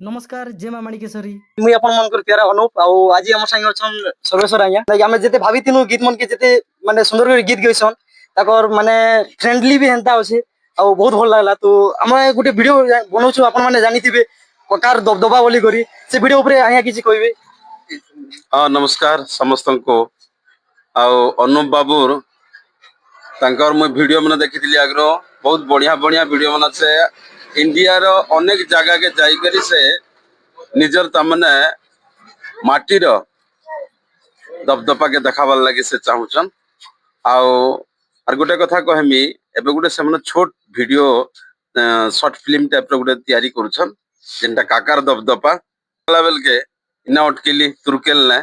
नमस्कार जय माँ माणिकेश्वरी। मुई अपन मनकर प्यारा अनुप आउ आज हम संगे अछन सर्वेश्वर आज्ञा लाइक आमे जेते भाबितिनु गीत मन के जेते माने सुंदर कर गीत गइसन ताकर माने फ्रेंडली भी हेंता अछि आउ बहुत भल लागला। तो हम गुटे वीडियो बनौछु अपन माने जानिथिबे ककार दबदबा बोली करी से वीडियो ऊपर आज्ञा किछि कहबे। हाँ नमस्कार समस्त को अनुप बाबूर तांकर मुझे वीडियो मैंने देखी आग्रह बहुत बढ़िया बढ़िया वीडियो मन से इंडिया रो अनेक जगह के जाइकरी से निजर तमने माटीर दबदबा के देखाबार लगी से चाहूचन आर गोटे कथा कहमी एबे गोटे से छोट वीडियो शॉर्ट फिल्म टाइप रो गोटे तैयारी करूछन जेनटा काकार दबदबा बेल के इना अटकिली तुरकेल ने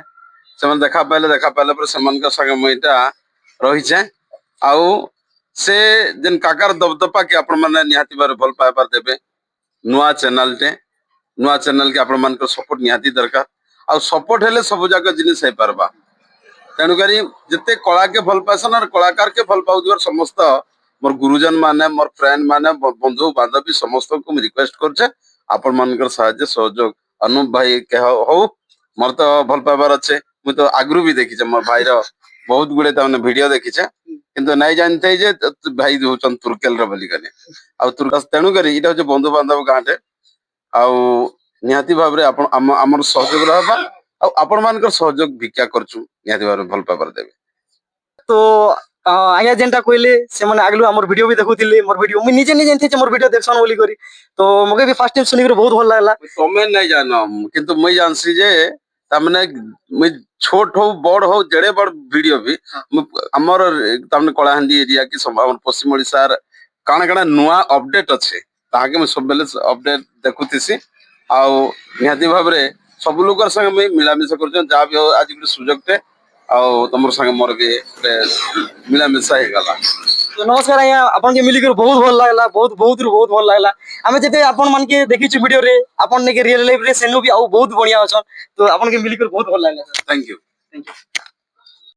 से देखा पाले पर संगे मुईटा रही आउ से जेन काकार दबदबा के आपण माने निहाती बार भल पाइबार देबे नुआ चैनल के आपण मान सपोर्ट निहाती दरकार आउ सपोर्ट हेले सब जाक जिनिस हो पारबा तेणुकरी जिते कला के भल पासन और कलाकार के भल पाउदिवार समस्त मोर गुरुजन माने मोर फ्रेंड माने मोर बंधु बांधवी समस्त को मैं रिक्वेस्ट करछे आपण मानकर साहाय्य सहयोग अनुप भाई के हो मोर तो भल पाइबार अच्छे मुझे तो आगु भी देखी मोर भाई बहुत गुड़े वीडियो देखी किंतु नहीं जानते जे भाई होचन तुर्केल बोली कने आ तुर्क तेणुक इटा हूँ बंधु बांधव गाँटे आहाती भाव में आमर सहयोग रहा आपण मान सहयोग भिक्षा करछु निहाती भाव भल पाइबार देवे। तो आज्ञा जेनटा कहले से माने आगलु हमर वीडियो भी देखुथिले मोर वीडियो मुई निजे निजे जानथे मोर वीडियो देखसन बोली करी तो मगे भी फर्स्ट टाइम सुनी बहुत भल लागला। तमे नहीं जानो किंतु मुई जानसी जे तामने मुई छोट हो बड़ हो जेड़े बड़ वीडियो भी हमर तामने कलाहांडी एरिया की हमर पश्चिम ओडिसा काना काना नुआ अपडेट अच्छे ताके मैं सब बेले अपडेट देखुतिसी आउ निहाती भाव में सब लोग संगे मुई मिलामिशा कर जहाँ भी हो आज गोटे सुजोगटे तुम संगे मोर भी मिलामिशा हो गला। तो नमस्कार आज्ञा आपन के मिली कर बहुत भल लागला बहुत भल लागला आमे जेते आपन मान के देखिछु वीडियो रे आपन ने के रियल लाइफ रे सेनु भी आउ बहुत बढ़िया अछन तो आपन के मिली कर बहुत भल लागला। Thank you.